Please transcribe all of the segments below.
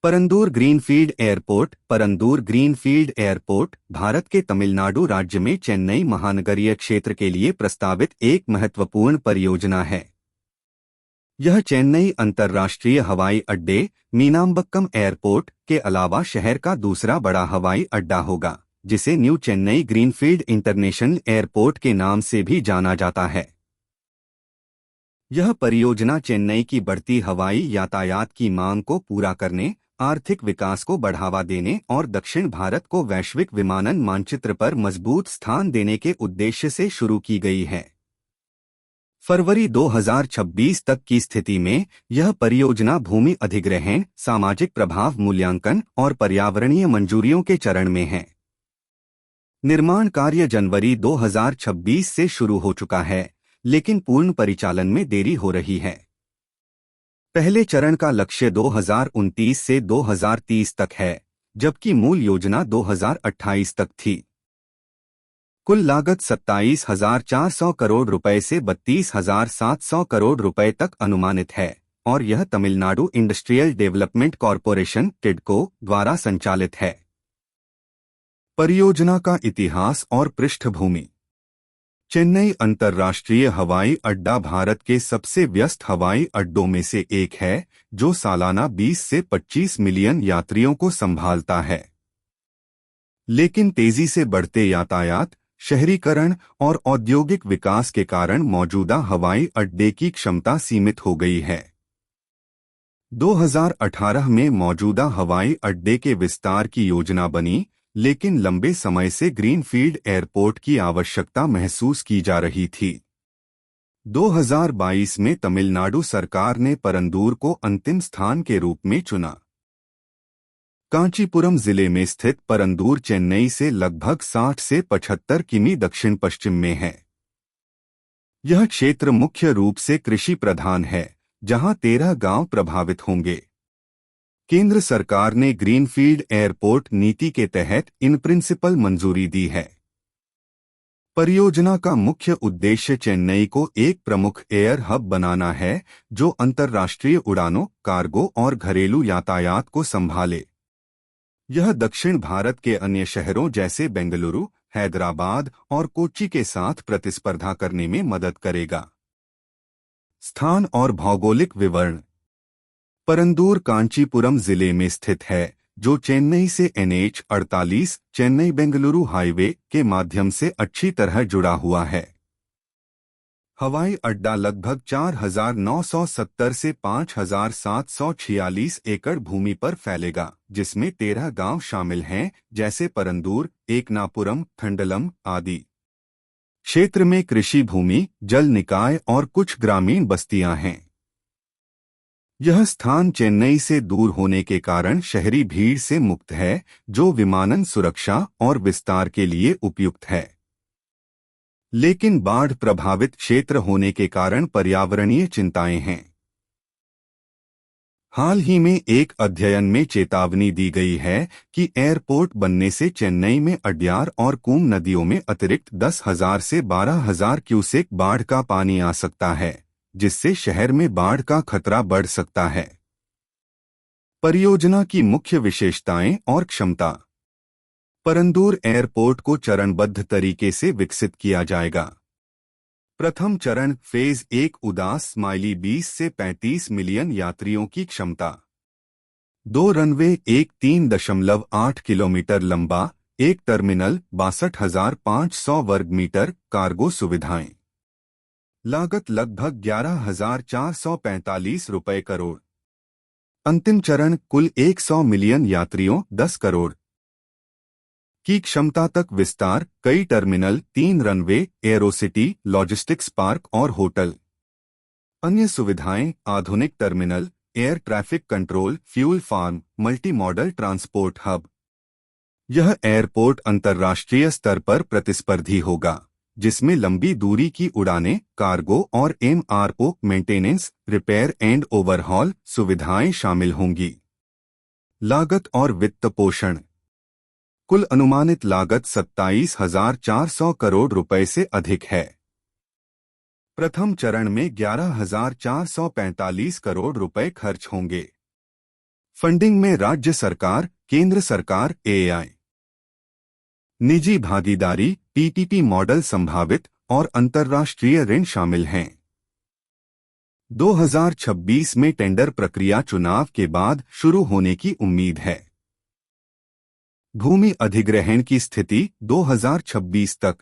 Parandur greenfield airport Bharat के तमिलनाडु राज्य में चेन्नई महानगरीय क्षेत्र के लिए प्रस्तावित एक महत्वपूर्ण परियोजना है। यह चेन्नई अंतर्राष्ट्रीय हवाई अड्डे मीनाम्बक्कम एयरपोर्ट के अलावा शहर का दूसरा बड़ा हवाई अड्डा होगा, जिसे new Chennai greenfield international airport के नाम से भी जाना जाता है। यह परियोजना चेन्नई की बढ़ती हवाई यातायात की मांग को पूरा करने, आर्थिक विकास को बढ़ावा देने और दक्षिण भारत को वैश्विक विमानन मानचित्र पर मजबूत स्थान देने के उद्देश्य से शुरू की गई है। फरवरी 2026 तक की स्थिति में यह परियोजना भूमि अधिग्रहण, सामाजिक प्रभाव मूल्यांकन और पर्यावरणीय मंजूरियों के चरण में है। निर्माण कार्य जनवरी 2026 से शुरू हो चुका है, लेकिन पूर्ण परिचालन में देरी हो रही है। पहले चरण का लक्ष्य 2029 से 2030 तक है, जबकि मूल योजना 2028 तक थी। कुल लागत 27,400 करोड़ रुपए से 32,700 करोड़ रुपए तक अनुमानित है और यह तमिलनाडु इंडस्ट्रियल डेवलपमेंट कॉरपोरेशन (टिडको) द्वारा संचालित है। परियोजना का इतिहास और पृष्ठभूमि। चेन्नई अंतर्राष्ट्रीय हवाई अड्डा भारत के सबसे व्यस्त हवाई अड्डों में से एक है, जो सालाना 20 से 25 मिलियन यात्रियों को संभालता है। लेकिन तेजी से बढ़ते यातायात, शहरीकरण और औद्योगिक विकास के कारण मौजूदा हवाई अड्डे की क्षमता सीमित हो गई है। 2018 में मौजूदा हवाई अड्डे के विस्तार की योजना बनी, लेकिन लंबे समय से ग्रीनफील्ड एयरपोर्ट की आवश्यकता महसूस की जा रही थी। 2022 में तमिलनाडु सरकार ने परंदूर को अंतिम स्थान के रूप में चुना। कांचीपुरम जिले में स्थित परंदूर चेन्नई से लगभग 60 से 75 किमी दक्षिण पश्चिम में है। यह क्षेत्र मुख्य रूप से कृषि प्रधान है, जहां 13 गांव प्रभावित होंगे। केंद्र सरकार ने ग्रीनफील्ड एयरपोर्ट नीति के तहत इन प्रिंसिपल मंजूरी दी है। परियोजना का मुख्य उद्देश्य चेन्नई को एक प्रमुख एयर हब बनाना है, जो अंतर्राष्ट्रीय उड़ानों, कार्गो और घरेलू यातायात को संभाले। यह दक्षिण भारत के अन्य शहरों जैसे बेंगलुरु, हैदराबाद और कोच्चि के साथ प्रतिस्पर्धा करने में मदद करेगा। स्थान और भौगोलिक विवरण। परंदूर कांचीपुरम जिले में स्थित है, जो चेन्नई से NH-48 चेन्नई बेंगलुरु हाईवे के माध्यम से अच्छी तरह जुड़ा हुआ है। हवाई अड्डा लगभग 4,970 से 5,746 एकड़ भूमि पर फैलेगा, जिसमें 13 गांव शामिल हैं, जैसे परंदूर, एकनापुरम, थंडलम आदि। क्षेत्र में कृषि भूमि, जल निकाय और कुछ ग्रामीण बस्तियां हैं। यह स्थान चेन्नई से दूर होने के कारण शहरी भीड़ से मुक्त है, जो विमानन सुरक्षा और विस्तार के लिए उपयुक्त है। लेकिन बाढ़ प्रभावित क्षेत्र होने के कारण पर्यावरणीय चिंताएं हैं। हाल ही में एक अध्ययन में चेतावनी दी गई है कि एयरपोर्ट बनने से चेन्नई में अड्यार और कूम नदियों में अतिरिक्त 10,000 से 12,000 क्यूसेक बाढ़ का पानी आ सकता है, जिससे शहर में बाढ़ का खतरा बढ़ सकता है। परियोजना की मुख्य विशेषताएं और क्षमता। परंदूर एयरपोर्ट को चरणबद्ध तरीके से विकसित किया जाएगा। प्रथम चरण फेज 1 उदास स्माइली 20 से 35 मिलियन यात्रियों की क्षमता। 2 रनवे, एक 3.8 किलोमीटर लंबा, एक टर्मिनल, 62,500 वर्ग मीटर, कार्गो सुविधाएं। लागत लगभग 11,445 रुपए करोड़। अंतिम चरण कुल 100 मिलियन यात्रियों, 10 करोड़ की क्षमता तक विस्तार, कई terminal, 3 runway, aerocity, logistics park और होटल। अन्य सुविधाएं, आधुनिक terminal, air traffic control, fuel farm, multi modal transport hub. यह एयरपोर्ट अंतर्राष्ट्रीय स्तर पर प्रतिस्पर्धी होगा, जिसमें लंबी दूरी की उड़ानें, कार्गो और MRO maintenance, repair and overhaul सुविधाएं शामिल होंगी। लागत और वित्त पोषण। कुल अनुमानित लागत 27,400 करोड़ रुपए से अधिक है। प्रथम चरण में 11,445 करोड़ रुपए खर्च होंगे। फंडिंग में राज्य सरकार, केंद्र सरकार, एआई, निजी भागीदारी, पीपीपी मॉडल संभावित और अंतर्राष्ट्रीय ऋण शामिल हैं। 2026 में टेंडर प्रक्रिया चुनाव के बाद शुरू होने की उम्मीद है। भूमि अधिग्रहण की स्थिति 2026 तक।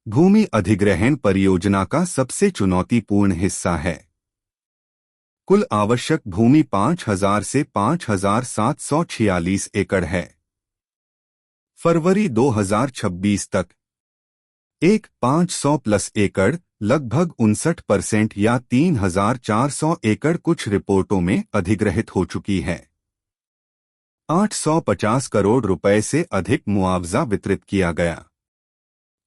भूमि अधिग्रहण परियोजना का सबसे चुनौतीपूर्ण हिस्सा है। कुल आवश्यक भूमि 5,000 से 5,746 एकड़ है। फरवरी 2026 तक 500 प्लस एकड़, लगभग 59% या 3,400 एकड़ कुछ रिपोर्टों में अधिग्रहित हो चुकी है। 850 करोड़ रुपए से अधिक मुआवजा वितरित किया गया।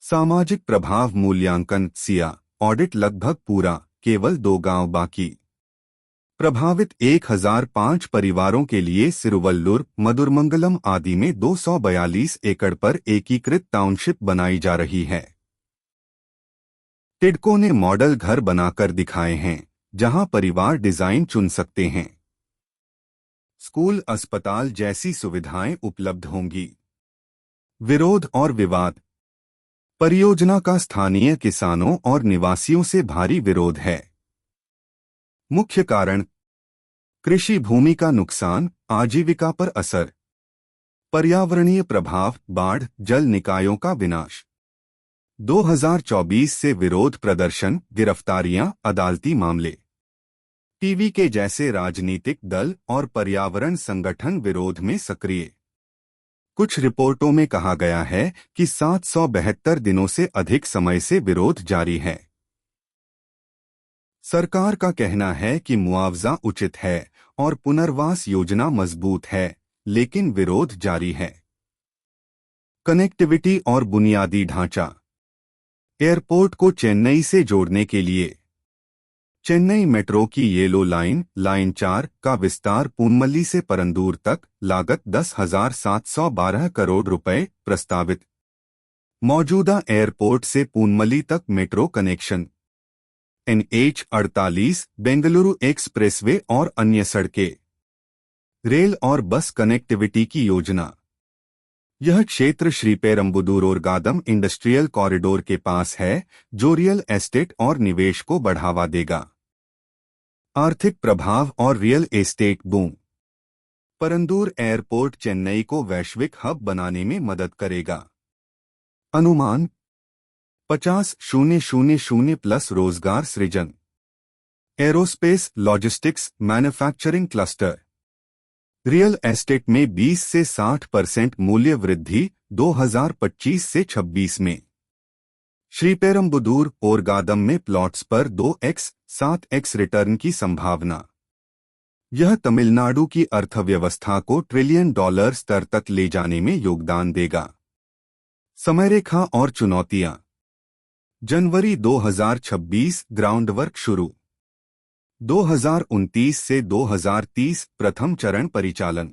सामाजिक प्रभाव मूल्यांकन सिया ऑडिट लगभग पूरा, केवल 2 गांव बाकी। प्रभावित 1005 परिवारों के लिए सिरुवल्लुर, मधुरमंगलम आदि में 242 एकड़ पर एकीकृत टाउनशिप बनाई जा रही है। टिडको ने मॉडल घर बनाकर दिखाए हैं, जहां परिवार डिजाइन चुन सकते हैं। स्कूल, अस्पताल जैसी सुविधाएं उपलब्ध होंगी। विरोध और विवाद। परियोजना का स्थानीय किसानों और निवासियों से भारी विरोध है। मुख्य कारण: कृषि भूमि का नुकसान, आजीविका पर असर, पर्यावरणीय प्रभाव, बाढ़, जल निकायों का विनाश। 2024 से विरोध प्रदर्शन, गिरफ्तारियां, अदालती मामले। टीवी के जैसे राजनीतिक दल और पर्यावरण संगठन विरोध में सक्रिय। कुछ रिपोर्टों में कहा गया है कि 772 दिनों से अधिक समय से विरोध जारी है। सरकार का कहना है कि मुआवजा उचित है और पुनर्वास योजना मजबूत है, लेकिन विरोध जारी है। कनेक्टिविटी और बुनियादी ढांचा। एयरपोर्ट को चेन्नई से जोड़ने के लिए चेन्नई मेट्रो की येलो लाइन, लाइन 4 का विस्तार पूनमल्ली से परंदूर तक, लागत 10,712 करोड़ रुपए प्रस्तावित। मौजूदा एयरपोर्ट से पूनमल्ली तक metro connection, NH-48, Bengaluru expressway और अन्य सड़कें, रेल और बस कनेक्टिविटी की योजना। यह क्षेत्र श्रीपेरम्बुदूर और गादम इंडस्ट्रियल कॉरिडोर के पास है, जो रियल एस्टेट और निवेश को बढ़ावा देगा। आर्थिक प्रभाव और real estate boom. Parandur airport Chennai को वैश्विक हब बनाने में मदद करेगा। अनुमान: 50,000 प्लस रोजगार सृजन। Aerospace, logistics, manufacturing cluster. Real estate में 20 से 60% मूल्य वृद्धि 2025 से 26 में। श्रीपेरम्बुदूर और गादम में प्लॉट्स पर 2x, 7x रिटर्न की संभावना। यह तमिलनाडु की अर्थव्यवस्था को $1 ट्रिलियन स्तर तक ले जाने में योगदान देगा। समयरेखा और चुनौतियां। जनवरी 2026 ग्राउंडवर्क शुरू। 2029 से 2030 प्रथम चरण परिचालन।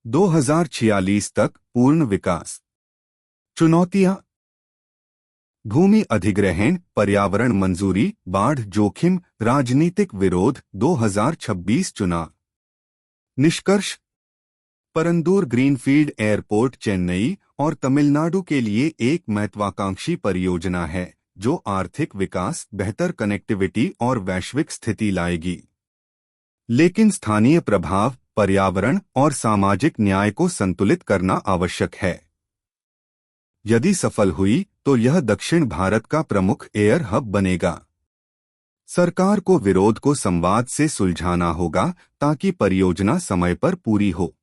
2046 तक पूर्ण विकास। चुनौतियां: भूमि अधिग्रहण, पर्यावरण मंजूरी, बाढ़ जोखिम, राजनीतिक विरोध, 2026 चुनाव। निष्कर्ष: परंदूर ग्रीनफील्ड एयरपोर्ट चेन्नई और तमिलनाडु के लिए एक महत्वाकांक्षी परियोजना है, जो आर्थिक विकास, बेहतर कनेक्टिविटी और वैश्विक स्थिति लाएगी। लेकिन स्थानीय प्रभाव, पर्यावरण और सामाजिक न्याय को संतुलित करना आवश्यक है। यदि सफल हुई तो यह दक्षिण भारत का प्रमुख एयर हब बनेगा। सरकार को विरोध को संवाद से सुलझाना होगा ताकि परियोजना समय पर पूरी हो।